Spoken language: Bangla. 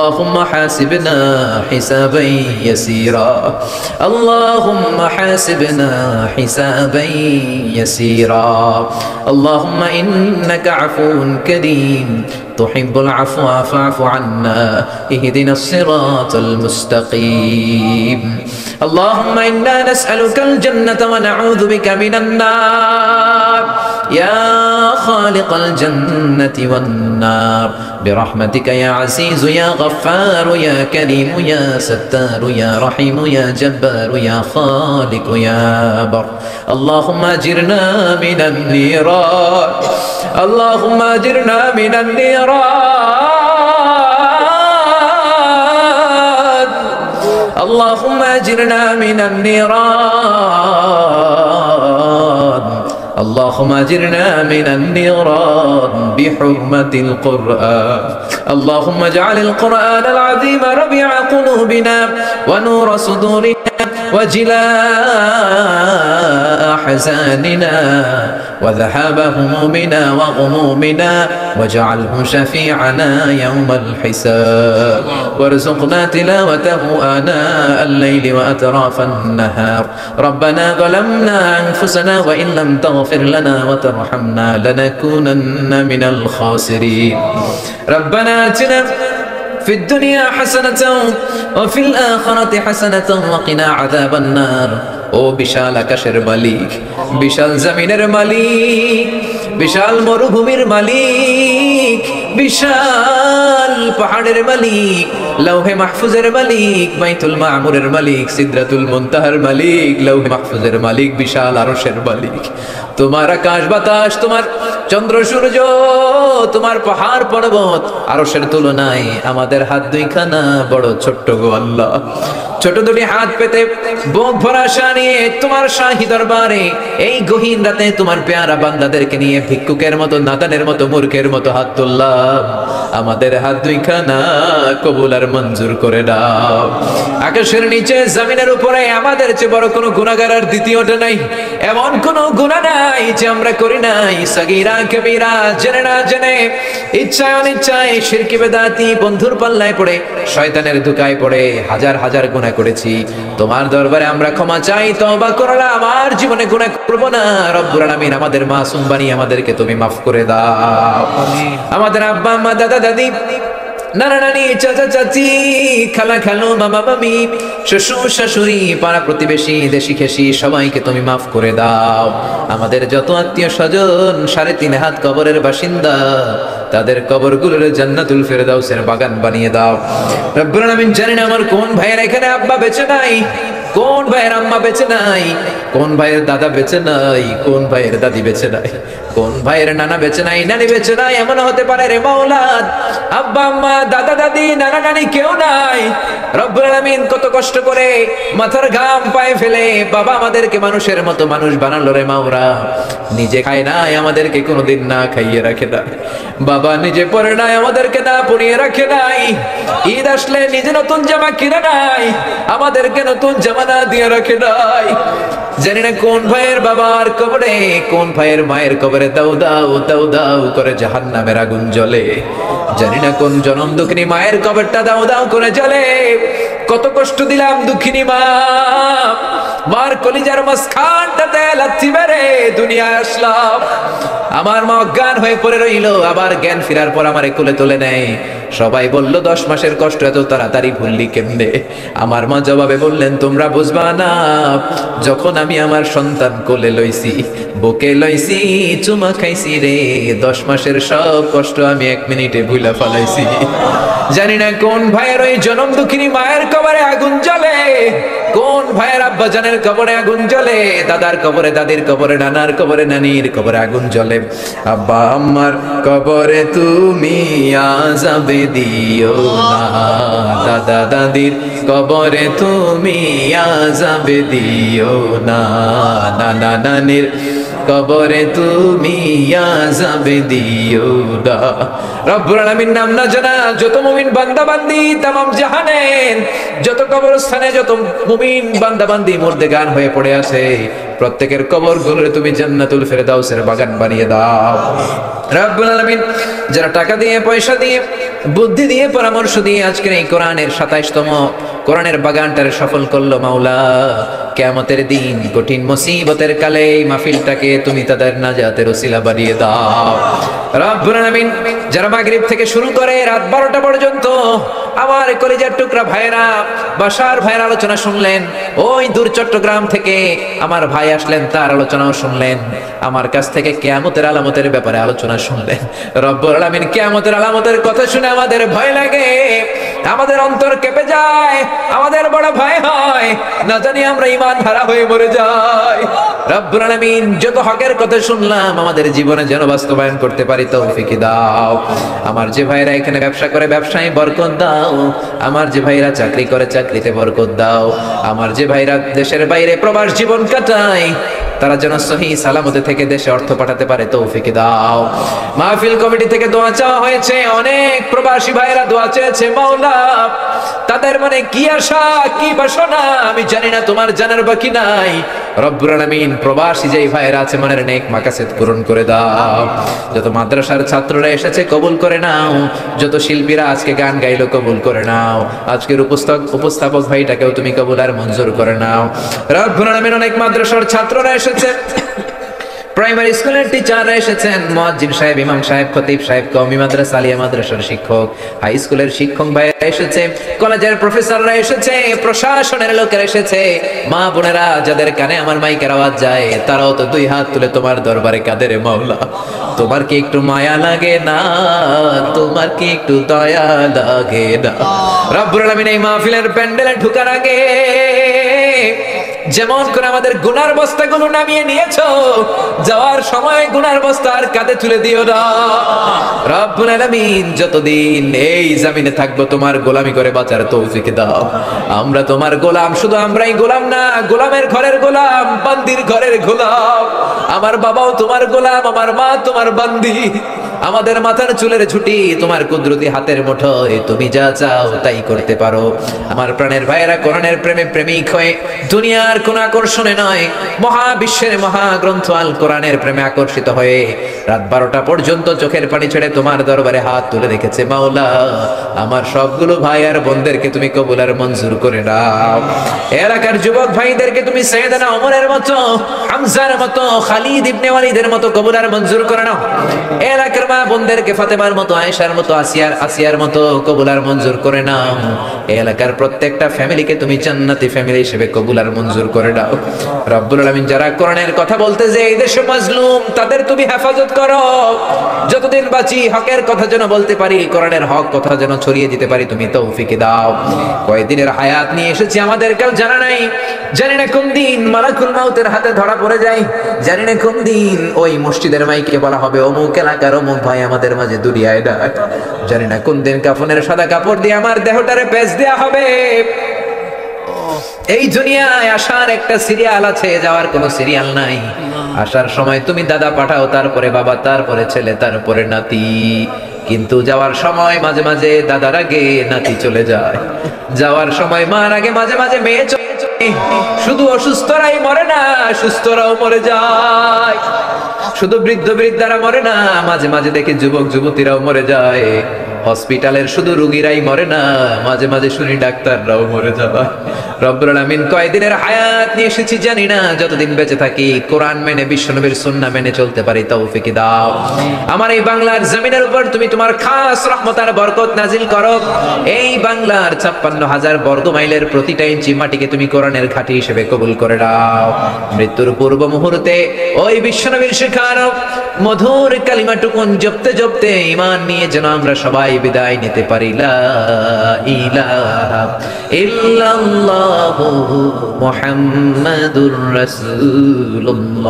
اللهم حاسبنا حسابا يسيرا اللهم حاسبنا حسابا يسيرا اللهم إنك عفو كريم تحب العفو فاعف عنا اهدنا الصراط المستقيم اللهم إنا نسألك الجنة ونعوذ بك من النار يا خالق الجنة والنار برحمتك يا عزيز يا غفار يا كريم يا ستار يا رحيم يا جبار يا خالق يا بر اللهم أجرنا من النيران اللهم أجرنا من النيران اللهم أجرنا من النيران اللهم أجرنا من النيران بحرمة القرآن اللهم اجعل القرآن العظيم ربيع قلوبنا ونور صدورنا وجلاء أحزاننا وذهاب همومنا وغمومنا واجعله شفيعنا يوم الحساب وارزقنا تلاوته آناء الليل وأطراف النهار ربنا ظلمنا أنفسنا وإن لم تغفر لنا وترحمنا لنكونن من الخاسرين ربنا آتنا في الدنيا حسنة وفي الآخرة حسنة وقنا عذاب النار ও বিশাল আকাশের মালিক বিশাল জমিনের মালিক বিশাল মরুভূমির মালিক বিশাল পাহাড়ের মালিক লৌহে মাহফুজের মালিক বাইতুল মামুরের মালিক সিদরাতুল মুনতাহার মালিক লৌহে মাহফুজের মালিক বিশাল আরশের মালিক তোমার আকাশ বাতাস তোমার চন্দ্র সূর্য তোমার পাহাড় পর্বত আরশের তুলনায় আমাদের হাত দুইখানা বড় ছোট্ট গো আল্লাহ ছোট দুটি হাত পেতে বুক ভরা আশা নিয়ে তোমার শাহী দরবারে এই গহীন রাতে তোমার পেয়ারা বান্দাদেরকে নিয়ে ভিক্ষুকের মতো নাদানের মতো মূর্খের মতো হাত তুললাম আমাদের হাত দুইখানা কবুল আর মঞ্জুর করে দাও আকাশের নিচে জমিনের উপরে আমাদের চেয়ে বড় কোনো গুনাহগার আর দ্বিতীয়টা নাই এমন কোনো গুনাহ নাই যে আমরা করি নাই সগীরা কবিরা জেনে না জেনে ইচ্ছায় অনিচ্ছায় শিরকি বেদাতি বন্ধুর পাল্লায় পড়ে শয়তানের ধোঁকায় পড়ে হাজার হাজার গুনাহ করেছি তোমার দরবারে আমরা ক্ষমা চাই তওবা করলাম আমার জীবনে গুনাহ করব না রব্বুল আলামিন আমাদের মাসুম বানিয়ে আমাদেরকে তুমি মাফ করে দাও আমিন আমাদের আব্বা আম্মা দাদা দাদি নানা নানি চাচা চাচি খালা খালু মামা মামি শ্বশুর শাশুড়ি পাড়া প্রতিবেশী দেশি খেসি সবাইকে তুমি মাফ করে দাও আমাদের যত আত্মীয় স্বজন 3.5 হাত কবরের বাসিন্দা তাদের কবরগুলোর জান্নাতুল ফেরদাউসের বাগান বানিয়ে দাও রব্বুল আলামিন জানেন আমার কোন ভাইয়ের এখানে আব্বা বেঁচে নাই কোন ভাইয়ের আম্মা বেঁচে নাই কোন ভাইয়ের দাদা বেঁচে নাই কোন ভাইয়ের দাদি বেঁচে নাই কোন ভাইয়ের নানা বেঁচে নাই নানি বেঁচে নাই এমন হতে পারে রে মাওলা আব্বা আম্মা দাদা দাদি নানা নানি কেউ নাই রব্বুল আলামিন কত কষ্ট করে মাথার ঘাম পায়ে ফেলে বাবা আমাদেরকে মানুষের মতো মানুষ বানালো রে মাওলা নিজে খায় নাই আমাদেরকে কোনোদিন না খাইয়ে রাখে না বাবা নিজে পরে নাই আমাদেরকে না পরিয়ে রাখে নাই ঈদ আসলে নিজে নতুন জামা কিনে নাই আমাদেরকে নতুন জামা না দিয়ে রাখে নাই জানি না কোন ভাইয়ের বাবার কবরে কোন ভাইয়ের মায়ের কবরে দাও দাও দাও দাও করে জাহান্নামের আগুন জ্বলে জানি না কোন জনম দুঃখিনী মায়ের কবরটা দাও দাও করে জ্বলে কত কষ্ট দিলাম দুঃখিনী মা মার কলিজার মাঝখানটাতে লাথি মেরে দুনিয়ায় আসলাম আমার মা অজ্ঞান হয়ে পড়ে রইল আবার জ্ঞান ফেরার পর আমারে কোলে তুলে নেয় সবাই বলল 10 মাসের কষ্ট এত তাড়াতাড়ি ভুললি কেমনে আমার মা জবাবে বললেন তোমরা বুঝবা না যখন আমি আমার সন্তান কোলে লইছি বুকে লইছি চুমা খাইছি রে 10 মাসের সব কষ্ট আমি 1 মিনিটে ভুলা ফেলাইছি জানি না কোন ভাইয়ের ওই জনম দুঃখিনী মায়ের কবরে আগুন জ্বলে কোন ভাইয়ের আব্বা জানের কবরে আগুন জ্বলে দাদার কবরে দাদির কবরে নানার কবরে নানির কবরে আগুন জ্বলে আব্বা আম্মার কবরে তুমি আযাবে দিও না দাদা দাদির কবরে তুমি আযাবে দিও না নানা নানির কবরে তুমি আযাবে দিও না রব্বুল আলামিন নাম না জানা যত মুমিন বান্দা বান্দি तमाम জাহানের যত কবরস্থানে যত মুমিন বান্দা বান্দি মুর্দেগান হয়ে পড়ে আছে প্রত্যেকের কবরগুলোরে তুমি জান্নাতুল ফেরদাউসের বাগান বানিয়ে দাও রব্বুল আলামিন যারা টাকা দিয়ে পয়সা দিয়ে বুদ্ধি দিয়ে পরামর্শ দিয়ে আজকের এই কোরআনের 27তম কোরআনের বাগানটারে সফল করলো মাওলা। কিয়ামতের দিন কঠিন মুসিবতের কালে এই মাহফিলটাকে তুমি তাদের নাজাতের ওসিলা বানিয়ে দাও রব্বুল আলামিন। যারা মাগরিব থেকে শুরু করে রাত 12টা পর্যন্ত আমার কলিজার টুকরা ভাইরা, বাসার ভাইয়ের আলোচনা শুনলেন, ওই দূর চট্টগ্রাম থেকে আমার ভাই আসলেন, তার আলোচনাও শুনলেন, আমার কাছ থেকে কিয়ামতের আলামতের ব্যাপারে আলোচনা শুনলেন। রব্বুল আলামিন, কিয়ামতের আলামতের কথা শুনে আমাদের ভয় লাগে, আমাদের অন্তর কেঁপে যায়, আমাদের বড় ভয় হয়, না জানি আমরা ঈমান হারা হয়ে মরে যাই। রব্বুল আলামিন, যত হকের কথা শুনলাম আমাদের জীবনে যেন বাস্তবায়ন করতে পারি তৌফিক দাও। আমার যে ভাইরা এখানে ব্যবসা করে ব্যবসায় বরকত দাও, আমার যে ভাইরা চাকরি করে চাকরিতে বরকত দাও, আমার যে ভাইরা দেশের বাইরে প্রবাস জীবন কাটায় তারা যেন সহি সালামতে থেকে দেশে অর্থ পাঠাতে পারে তৌফিক দাও। মাহফিল কমিটি থেকে দোয়া চাওয়া হয়েছে, অনেক প্রবাসী ভাইরা দোয়া চেয়েছে মাওলা, তাদের মানে কি আশা কি বাসনা আমি জানি না, তোমার জানার বাকি নাই। রব্বুল আলামিন, প্রবাসী যেই ভাইরা আছে মনের নেক মাকাসেদ পূরণ করে দাও। যত মাদ্রাসার ছাত্ররা এসেছে কবুল করে নাও, যত শিল্পীরা আজকে গান গাইলো কবুল করে নাও, আজকের উপস্থাপক ভাইটাকেও তুমি কবুল আর মঞ্জুর করে নাও। রব্বুল আলামিন, অনেক মাদ্রাসার ছাত্ররা এসেছে, প্রাইমারি স্কুলের টিচাররা এসেছেন, মুয়াজ্জিন সাহেব, ইমাম সাহেব, খতিব সাহেব, কওমি মাদ্রাসা, আলিয়া মাদ্রাসার শিক্ষক, হাই স্কুলের শিক্ষক ভাইরা এসেছে, কলেজের প্রফেসররা এসেছে, প্রশাসনের লোকেরা এসেছে, মা বোনেরা যাদের কানে আমার মাইকের আওয়াজ যায় তারাও তো দুই হাত তুলে তোমার দরবারে কাঁদে রে মাওলা। তোমার কি একটু মায়া লাগে না? তোমার কি একটু দয়া লাগে না? রব্বুল আলামিন, এই মাহফিলের প্যান্ডেলে ঢোকার আগে যেমন করে আমাদের গুনার বস্তাগুলো নামিয়ে নিয়েছো, যাওয়ার সময় গুনার বস্তা আর কাঁধে তুলে দিও না। রব্বুল আলামিন, যতদিন এই জমিনে থাকবো তোমার গোলামি করে বাঁচার তৌফিক দাও। আমরা তোমার গোলাম, শুধু আমরাই গোলাম না, গোলামের ঘরের গোলাম, বান্দির ঘরের গোলাম। আমার বাবাও তোমার গোলাম, আমার মা তোমার বান্দি, আমাদের মাথার চুলের ছুটি তোমার কুদরতি হাতের মুঠোয়, তুমি যা চাও তাই করতে পারো। আমার প্রাণের ভাইয়েরা কোরআনের প্রেমে প্রেমিক হয়ে দুনিয়ার কোন আকর্ষণে নয়, মহাবিশ্বের মহাগ্রন্থ আল কোরআনের প্রেমে আকর্ষিত হয়ে রাত 12টা পর্যন্ত চোখের পানি ছেড়ে তোমার দরবারে হাত তুলে রেখেছে মাওলা। আমার সবগুলো ভাই আর বোনদেরকে তুমি কবুল আর মঞ্জুর করে নাও। এলাকার যুবক ভাইদেরকে তুমি সাইয়েদনা ওমরের মতো, হামজার মতো, খালিদ ইবনে ওয়ালিদের মতো কবুল আর মঞ্জুর করে নাও। এলাকার মা বোনদেরকে ফাতেমার মতো, আয়েশার মতো, আসিয়ার মতো কবুল আর মঞ্জুর করে নাও। এলাকার প্রত্যেকটা ফ্যামিলিকে তুমি জান্নাতি ফ্যামিলি হিসেবে কবুল আর মঞ্জুর করে দাও। রব্বুল আলামিন, যারা কোরআনের কথা বলতে যে এই দেশে মাজলুম তাদের তুমি হেফাজত করো। যতদিন বাঁচি হকের কথা যেন বলতে পারি, কোরআনের হক কথা যেন ছড়িয়ে দিতে পারি তুমি তৌফিক দাও। কয়দিনের হায়াত নিয়ে এসেছি আমাদের কেউ জানা নাই, জানি না কোন দিন মালাকুল মাউতের হাতে ধরা পড়ে যায়, জানি না কোন দিন ওই মসজিদের মাইকে বলা হবে অমুক এলাকার অমুক ভাই আমাদের মাঝে দুনিয়ায় ডাক, জানি না কোন দিন কাফনের সাদা কাপড় দিয়ে আমার দেহটারে পেঁচ দেয়া হবে। এই দুনিয়ায় আসার একটা সিরিয়াল আছে, যাওয়ার কোনো সিরিয়াল নাই। আসার সময় তুমি দাদা পাঠাও, তারপরে বাবা, তারপরে ছেলে, তারপরে নাতি, কিন্তু যাওয়ার সময় মাঝে মাঝে দাদার আগে নাতি চলে যায়, যাওয়ার সময় মার আগে মাঝে মাঝে মেয়ে চলে যায়। শুধু অসুস্থরাই মরে না, সুস্থরাও মরে যায়। শুধু বৃদ্ধ বৃদ্ধারা মরে না, মাঝে মাঝে দেখে যুবক যুবতীরাও মরে যায়। হসপিটালের শুধু রোগীরাই মরে না, মাঝে মাঝে শুনি ডাক্তাররাও মরে যায়। রব্বুল আলামিন, কয়দিনের হায়াত নিয়ে এসেছি জানি না, যতদিন বেঁচে থাকি কোরআন মেনে বিশ্বনবীর সুন্নাহ মেনে চলতে পারি তৌফিক দাও। আমার এই বাংলার জমিনের উপর তুমি তোমার খাস রহমত আর বরকত নাজিল করো। এই বাংলার 56,000 বর্গ মাইলের প্রতিটা ইঞ্চি মাটিকে তুমি কোরআনের ঘাঁটি হিসেবে কবুল করে নাও। মৃত্যুর পূর্ব মুহূর্তে ওই বিশ্বনবীর শেখানো মধুর কালিমাটুকুন জপতে জপতে ঈমান নিয়ে যেন আমরা সবাই বিদায় নিতে পারি। লা ইলাহা ইল্লাল্লাহু মুহাম্মাদুর রাসূলুল্লাহ।